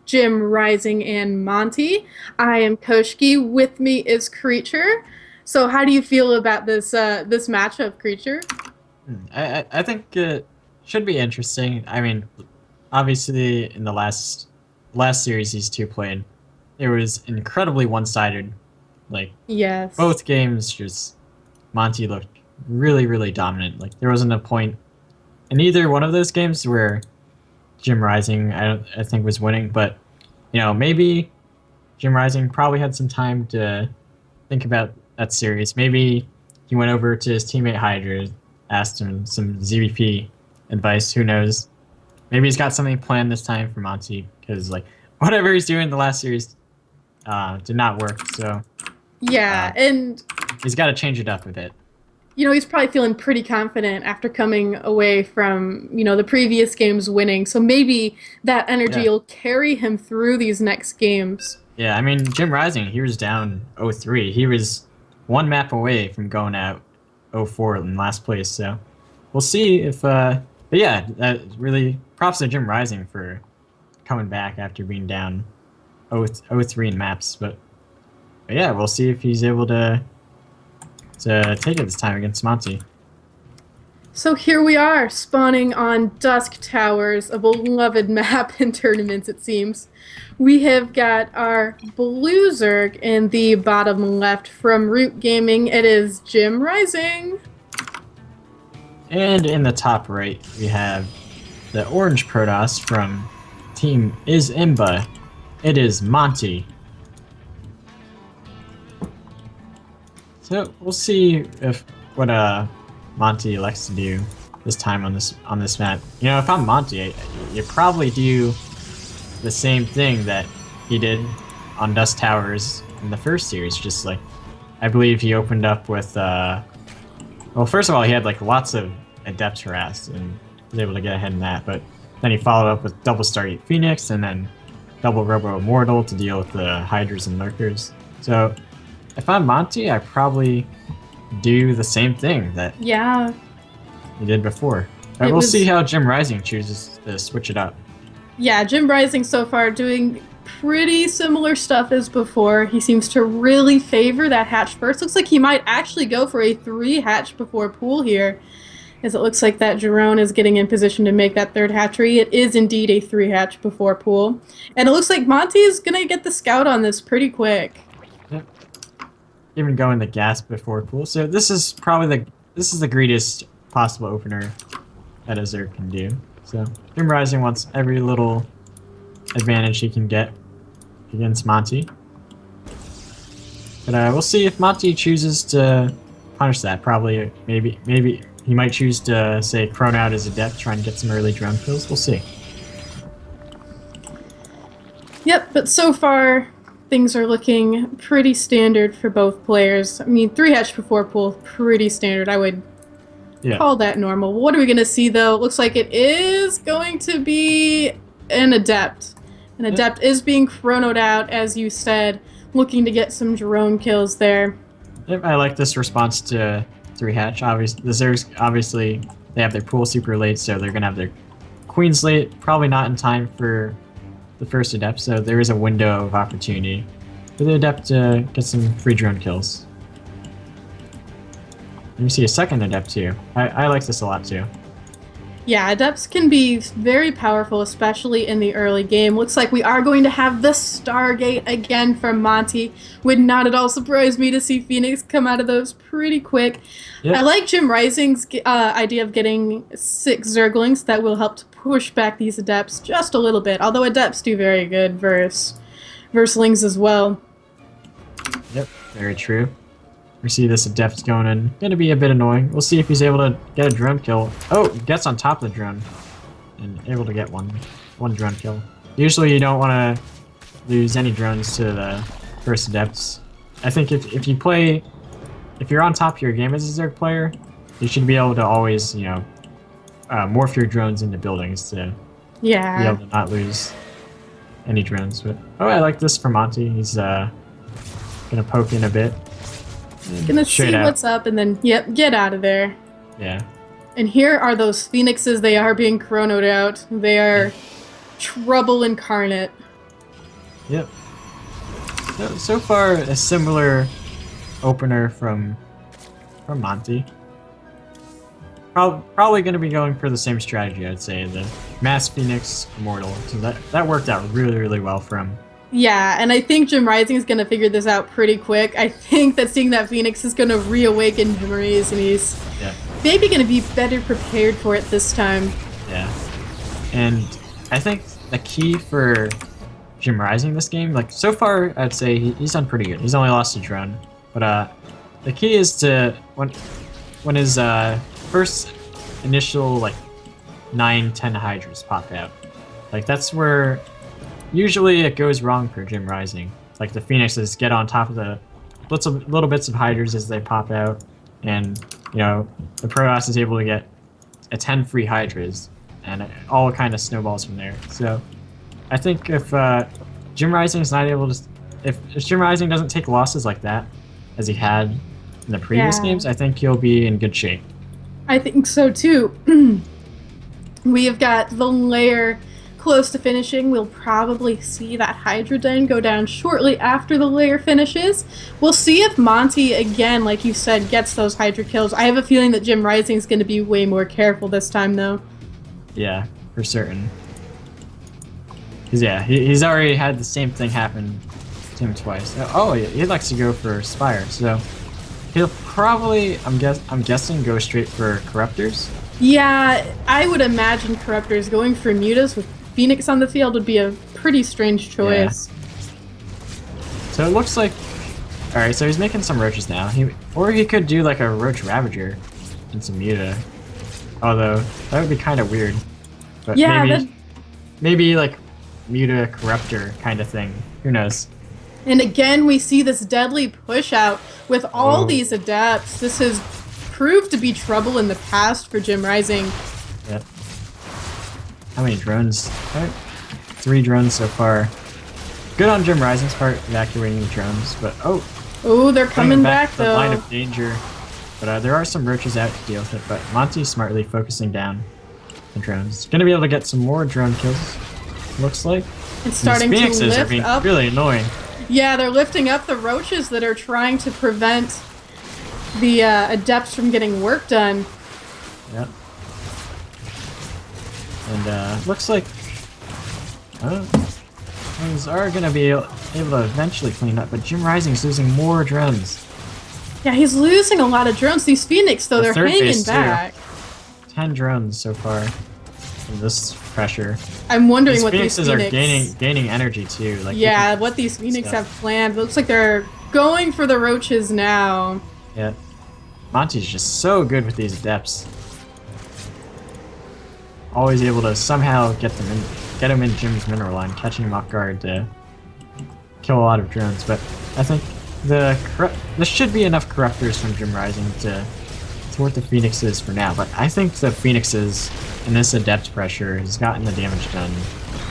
Jim, Rising, and Monty. I am Koshkii. With me is Creature. So, how do you feel about this matchup, Creature? I think it should be interesting. I mean, obviously in the last series these two played, it was incredibly one-sided. Like Yes. both games, just Monty looked really dominant. Like there wasn't a point in either one of those games where Jim Rising I think was winning, but maybe Jim Rising probably had some time to think about that series. Maybe he went over to his teammate Hydra, asked him some ZVP advice. Who knows? Maybe he's got something planned this time for Monty because like whatever he's doing in the last series did not work. So Yeah, uh, and he's got to change it up a bit. he's probably feeling pretty confident after coming away from, the previous games winning. So maybe that energy Yeah, will carry him through these next games. yeah. I mean, Jim Rising, he was down 0-3. He was one map away from going out 0-4 in last place. So we'll see if. But yeah, really props to Jim Rising for coming back after being down 0-3 in maps. But yeah, we'll see if he's able to take it this time against Monty. So here we are, spawning on Dusk Towers, a beloved map in tournaments, it seems. We have got our Blue Zerg in the bottom left from Root Gaming. It is Jim Rising. And in the top right, we have the orange Protoss from Team Is Imba. It is Monty. So we'll see if what Monty elects to do this time on this map. If I'm Monty, you probably do the same thing that he did on Dust Towers in the first series. Just like I believe he opened up with well, first of all, he had like lots of Adept harassed and was able to get ahead in that, but then he followed up with double Stargate Phoenix and then double Robo Immortal to deal with the Hydras and Lurkers. So if I'm Monty, I probably do the same thing that Yeah, he did before. But it we'll was. see how Jim Rising chooses to switch it up. Yeah, Jim Rising so far doing pretty similar stuff as before. He seems to really favor that hatch first. Looks like he might actually go for a 3 hatch before pool here, as it looks like that Jerome is getting in position to make that third hatchery. It is indeed a 3 hatch before pool. And it looks like Monty is going to get the scout on this pretty quick. Yep. Even going the gas before pool. So this is probably the greatest possible opener that a Zerg can do. So Jim Rising wants every little advantage he can get against Monty. But we'll see if Monty chooses to punish that. Probably, maybe he might choose to say Chrono out as Adept, try and get some early drone kills. We'll see. Yep, but so far things are looking pretty standard for both players. I mean, 3 hatch before pool, pretty standard. I would Yeah. call that normal. What are we going to see, though? It looks like it is going to be an Adept. An Adept is being chronoed out, as you said, looking to get some drone kills there. Yep, I like this response to 3 hatch. Obviously, the Zergs, obviously, they have their pool super late, so they're going to have their Queens late. Probably not in time for the first Adept, so there is a window of opportunity for the Adept to get some free drone kills. And you see a second Adept too. I like this a lot too. Yeah, Adepts can be very powerful, especially in the early game. Looks like we are going to have the Stargate again from Monty. Would not at all surprise me to see Phoenix come out of those pretty quick. Yep. I like Jim Rising's idea of getting 6 Zerglings that will help to push back these Adepts just a little bit. Although Adepts do very good versus Lings as well. Yep, very true. We see this Adept going in. Gonna be a bit annoying. We'll see if he's able to get a drone kill. Oh, gets on top of the drone. And able to get one drone kill. Usually you don't want to lose any drones to the first Adepts. I think if you're on top of your game as a Zerg player, you should be able to always, morph your drones into buildings to be Yeah. able to not lose any drones. But I like this for Monty. He's gonna poke in a bit. Gonna Straight see out. what's up and then, yep, get out of there. Yeah. And here are those Phoenixes. They are being chronoed out. They are trouble incarnate. Yep. So far, a similar opener from Monty. Probably going to be going for the same strategy, I'd say, the Mass Phoenix Immortal. So that worked out really well for him. Yeah, and I think Jim Rising is going to figure this out pretty quick. I think that seeing that Phoenix is going to reawaken Jimriz, and he's maybe going to be better prepared for it this time. Yeah. And I think the key for Jim Rising this game, like, so far, I'd say he's done pretty good. He's only lost a drone. But the key is to, when his first initial, like, 9-10 Hydras pop out, like, that's where usually it goes wrong for Jim Rising. Like, the Phoenixes get on top of the little bits of Hydras as they pop out, and, you know, the Protoss is able to get a 10 free Hydras, and it all kind of snowballs from there. So I think if Jim Rising is not able to, if Jim Rising doesn't take losses like that, as he had in the previous games, I think he'll be in good shape. I think so too. We have got the layer close to finishing. We'll probably see that Hydra Den go down shortly after the layer finishes. We'll see if Monty, again, like you said, gets those Hydra kills. I have a feeling that Jim Rising is going to be way more careful this time, though. Yeah, for certain. Because, yeah, he's already had the same thing happen to him twice. Oh, he likes to go for Spire, so he'll probably, I'm guessing, go straight for Corruptors. Yeah, I would imagine Corruptors going for Mutas with Phoenix on the field would be a pretty strange choice. Yeah. So it looks like, all right, so he's making some Roaches now. Or he could do like a Roach Ravager and some Muta. Although that would be kind of weird. But yeah, maybe like Muta Corruptor kind of thing. Who knows? And again, we see this deadly push out with all these Adepts. This has proved to be trouble in the past for Jim Rising. Yep. How many drones? 3 drones so far. Good on Jim Rising's part, evacuating the drones, but they're coming back the though. Line of danger. But there are some Roaches out to deal with it, but Monty's smartly focusing down the drones. Gonna be able to get some more drone kills, looks like. And starting to lift are being up. Really annoying. Yeah, they're lifting up the Roaches that are trying to prevent the Adepts from getting work done. Yep. And looks like things are gonna be able to eventually clean up, but Jim Rising's losing more drones. Yeah, he's losing a lot of drones. These Phoenix, though, they're hanging back. 10 drones so far from this pressure. I'm wondering what these Phoenixes are gaining energy too. Like, yeah, what these Phoenix have planned. Looks like they're going for the Roaches now. Yeah. Monty's just so good with these Adepts. Always able to somehow get him in Jim's mineral line, catching him off guard to kill a lot of drones. But I think there should be enough Corruptors from Jim Rising to thwart the Phoenixes for now. But I think the Phoenixes in this Adept pressure has gotten the damage done.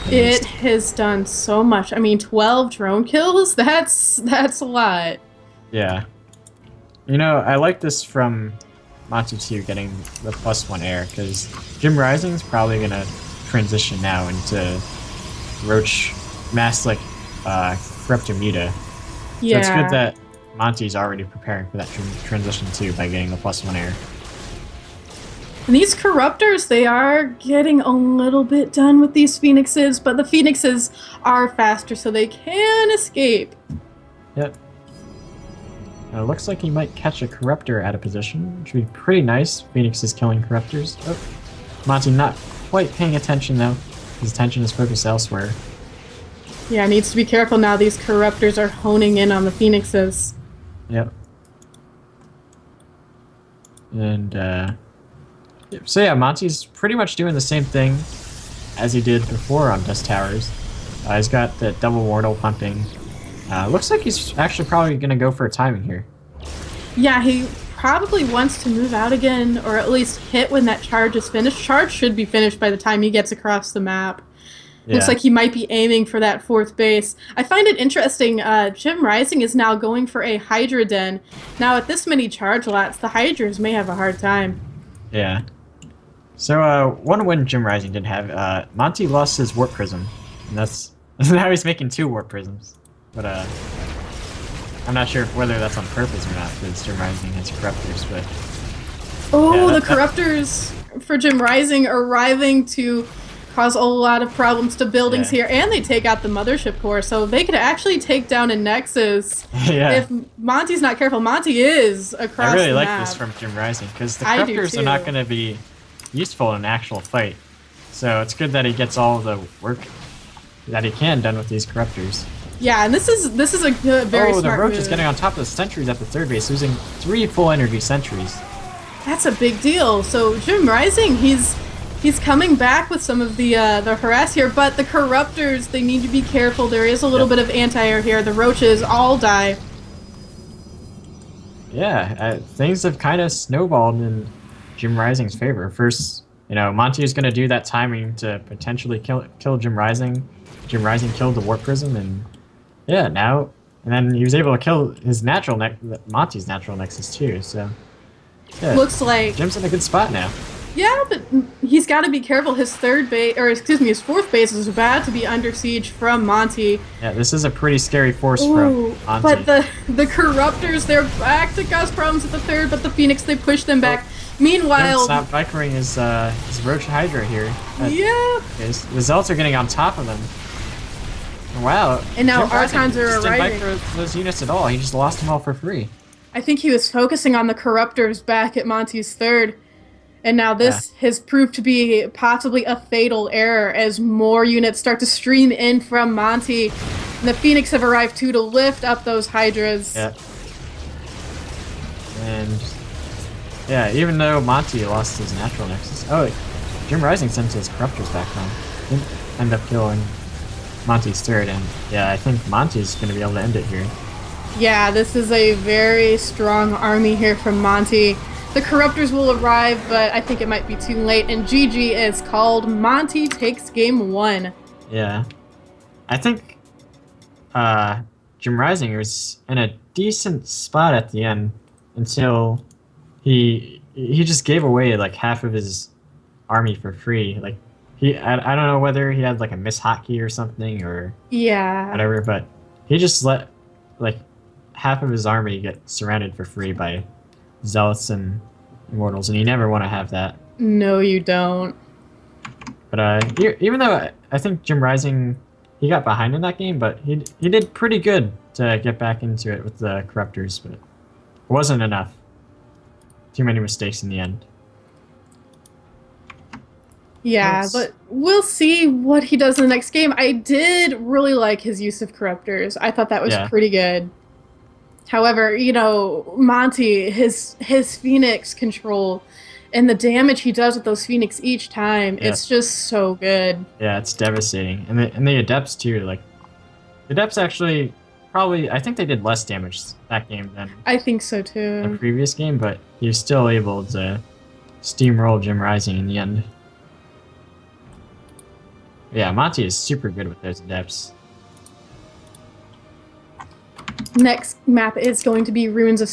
It has done so much. I mean, 12 drone kills? That's a lot. Yeah. You know, I like this from Monty 2 getting the +1 air, because Jim Rising's probably going to transition now into Roach Mass, like, Corruptor Muta. Yeah. So it's good that Monty's already preparing for that transition too by getting the +1 air. And these Corruptors, they are getting a little bit done with these Phoenixes, but the Phoenixes are faster, so they can escape. Yep. It looks like he might catch a Corruptor out of position, which would be pretty nice. Phoenix is killing Corruptors. Oh. Monty not quite paying attention though. His attention is focused elsewhere. Yeah, needs to be careful now. These Corruptors are honing in on the Phoenixes. Yep. And, so yeah, Monty's pretty much doing the same thing as he did before on Dust Towers. He's got the double mortal pumping. Looks like he's actually probably going to go for a timing here. Yeah, he probably wants to move out again, or at least hit when that charge is finished. Charge should be finished by the time he gets across the map. Yeah. Looks like he might be aiming for that 4th base. I find it interesting, Jim Rising is now going for a Hydra Den. Now, at this many charge lots, the Hydras may have a hard time. Yeah. So, one win Jim Rising did have, Monty lost his Warp Prism, and that's now he's making 2 Warp Prisms. But, I'm not sure whether that's on purpose or not, because Jim Rising has Corruptors, but... Oh, yeah, the Corruptors for Jim Rising arriving to cause a lot of problems to buildings here, and they take out the Mothership Core, so they could actually take down a Nexus if Monty's not careful. Monty is across the map. I really like this from Jim Rising, because the Corruptors are not going to be useful in an actual fight. So it's good that he gets all the work that he can done with these Corruptors. Yeah, and this is a very smart Oh, the Roach move. is getting on top of the sentries at the third base, losing 3 full energy sentries. That's a big deal. So Jim Rising, he's coming back with some of the harass here, but the Corruptors, they need to be careful. There is a little bit of anti-air here. The Roaches all die. Yeah, things have kind of snowballed in Jim Rising's favor. First, you know, Monty is going to do that timing to potentially kill Jim Rising. Jim Rising killed the Warp Prism, and yeah, now, and then he was able to kill his Monty's natural Nexus too. So yeah, looks like Jim's in a good spot now. Yeah, but he's got to be careful. His his fourth base is about to be under siege from Monty. Yeah, this is a pretty scary force from Monty. But the Corruptors, they're back to cause problems at the third, but the Phoenix, they push them back. Meanwhile, Jim's not Vikering his Roach Hydra here. Yeah. The Zealots are getting on top of them. Wow. And now Archons are arriving. Didn't Viker those units at all. He just lost them all for free. I think he was focusing on the Corruptors back at Monty's third. And now this has proved to be possibly a fatal error as more units start to stream in from Monty. And the Phoenix have arrived too to lift up those Hydras. Yeah. And yeah, even though Monty lost his natural Nexus. Oh, Jim Rising sent his Corruptors back home. Didn't end up killing Monty's third, and yeah, I think Monty's going to be able to end it here. Yeah, this is a very strong army here from Monty. The Corruptors will arrive, but I think it might be too late, and GG is called. Monty takes game 1. Yeah. I think Jim Rising was in a decent spot at the end until he just gave away like half of his army for free. Like I don't know whether he had like a mishotkey or something or whatever, but he just let like half of his army get surrounded for free by Zealots and Immortals, and you never want to have that. No, you don't. But even though I think Jim Rising, he got behind in that game, but he did pretty good to get back into it with the Corruptors, but it wasn't enough. Too many mistakes in the end. Yeah, but we'll see what he does in the next game. I did really like his use of Corruptors. I thought that was pretty good. However, you know, Monty, his Phoenix control and the damage he does with those Phoenix each time, it's just so good. Yeah, it's devastating. And the Adepts too, like the Adepts actually probably, I think they did less damage that game than I think so too. The previous game, but he was still able to steamroll Jim Rising in the end. Yeah, Monty is super good with those Adepts. Next map is going to be Ruins of